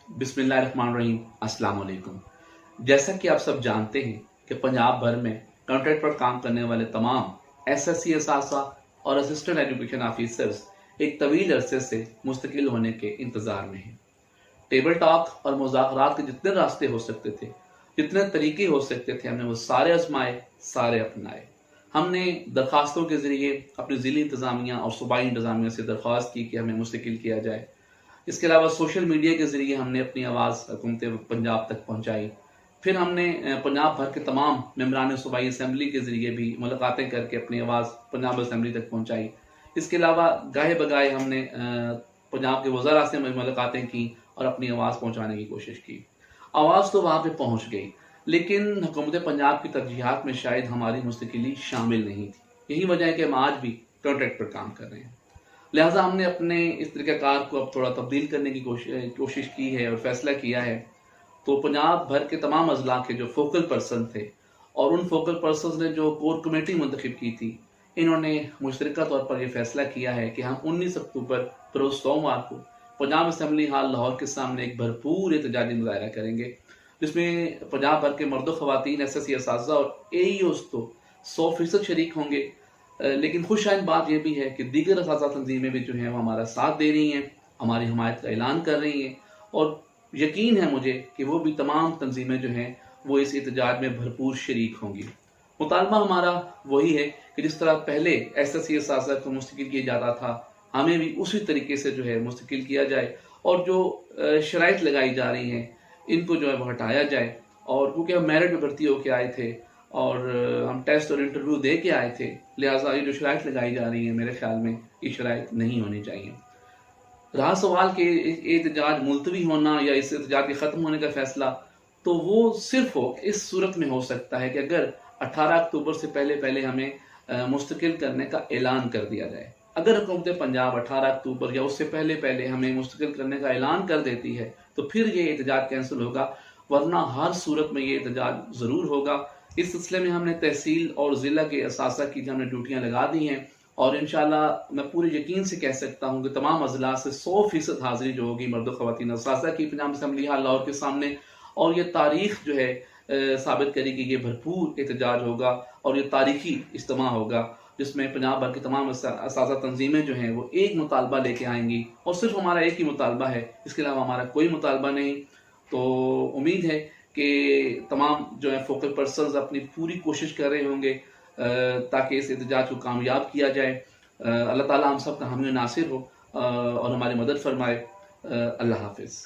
बिस्मिल्लाहिर्रहमानिर्रहीम, अस्सलाम वालेकुम। जैसा कि आप सब जानते हैं कि पंजाब भर में कॉन्ट्रैक्ट पर काम करने वाले तमाम एसएससी असासा और असिस्टेंट एजुकेशन ऑफिसर्स एक तवील अरसे से मुस्तकिल होने के इंतज़ार में हैं। टेबल टॉक और मुज़ाकरात के जितने रास्ते हो सकते थे, जितने तरीके हो सकते थे, हमने वो सारे आजमाए, सारे अपनाए। हमने दरखास्तों के ज़रिए अपनी ज़िली इंतज़ामिया और सूबाई इंतज़ामिया से दरख्वास्त की कि हमें मुस्तकिल किया जाए। इसके अलावा सोशल मीडिया के ज़रिए हमने अपनी आवाज़ हुकूमत पंजाब तक पहुँचाई। फिर हमने पंजाब भर के तमाम मेंबरान सूबाई असम्बली के ज़रिए भी मुलाकातें करके अपनी आवाज़ पंजाब असम्बली तक पहुँचाई। इसके अलावा गाहे बगाए हमने पंजाब के वज़रा से मुलाकातें की और अपनी आवाज़ पहुँचाने की कोशिश की। आवाज़ तो वहाँ पे पहुँच गई, लेकिन हुकूमत पंजाब की तरजीहात में शायद हमारी मुस्तकिली शामिल नहीं थी। यही वजह है कि हम आज भी कॉन्ट्रैक्ट पर काम कर रहे हैं। लिहाजा हमने अपने इस तरीक़ाकार को अब थोड़ा तब्दील करने की कोशिश की है और फैसला किया है। तो पंजाब भर के तमाम अजला के जो फोकल पर्सन थे और उन फोकल पर्सन ने जो कोर कमेटी मुंतखब की थी, इन्होंने मुश्तरका तौर पर यह फैसला किया है कि हम 19 अक्टूबर बरोज़ सोमवार को पंजाब असम्बली हाल लाहौर के सामने एक भरपूर एहतजाजी मुजाहरा करेंगे, जिसमें पंजाब भर के मर्द ख़वातीन एसएससी असातिज़ा और एईओज़ तो 100% शरीक होंगे। लेकिन खुशआइन बात यह भी है कि दीगर असातिज़ा तंजीमें भी जो हैं वो हमारा साथ दे रही हैं, हमारी हमायत का ऐलान कर रही हैं और यकीन है मुझे कि वो भी तमाम तंजीमें जो हैं वो इस एहतजाज में भरपूर शरीक होंगी। मुतालबा हमारा वही है कि जिस तरह पहले एसएससी असातिज़ा को मुस्तकिल किया जाता था, हमें भी उसी तरीके से जो है मुस्तकिल किया जाए और जो शराइत लगाई जा रही हैं इनको जो है वो हटाया जाए। और क्योंकि हम मेरिट में भर्ती होकर आए थे और हम टेस्ट और इंटरव्यू दे के आए थे, लिहाजा ये जो शराइत लगाई जा रही है मेरे ख्याल में ये शराइत नहीं होनी चाहिए। रहा सवाल कि एहतजाज मुलतवी होना या इस एहतजाज के ख़त्म होने का फैसला, तो वो सिर्फ हो इस सूरत में हो सकता है कि अगर 18 अक्टूबर से पहले पहले हमें मुस्तकिल करने का ऐलान कर दिया जाए। अगर हुकूमत पंजाब 18 अक्टूबर या उससे पहले पहले हमें मुस्तकिल करने का ऐलान कर देती है तो फिर ये एहतजाज कैंसिल होगा, वरना हर सूरत में ये एहतजाज ज़रूर होगा। इस सिलसिले में हमने तहसील और ज़िला के असासा की हमने ड्यूटियाँ लगा दी हैं और इंशाअल्लाह मैं पूरे यकीन से कह सकता हूँ कि तमाम अजला से 100% हाज़िरी जो होगी मर्द ख़वातीन असासा की पंजाब असम्बली हाल लाहौर के सामने। और ये तारीख जो है साबित करेगी ये भरपूर एहतजाज होगा और ये तारीखी इज्तिमा होगा जिसमें पंजाब भर की तमाम असातिज़ा तंजीमें जो हैं वो एक मुतालबा लेके आएंगी और सिर्फ हमारा एक ही मुतालबा है, इसके अलावा हमारा कोई मुतालबा नहीं। तो उम्मीद है कि तमाम जो है फोकल पर्सन्स अपनी पूरी कोशिश कर रहे होंगे ताकि इस एहतजाज को कामयाब किया जाए। अल्लाह ताला हम सब का हामी नासिर हो और हमारी मदद फरमाए। अल्लाह हाफिज़।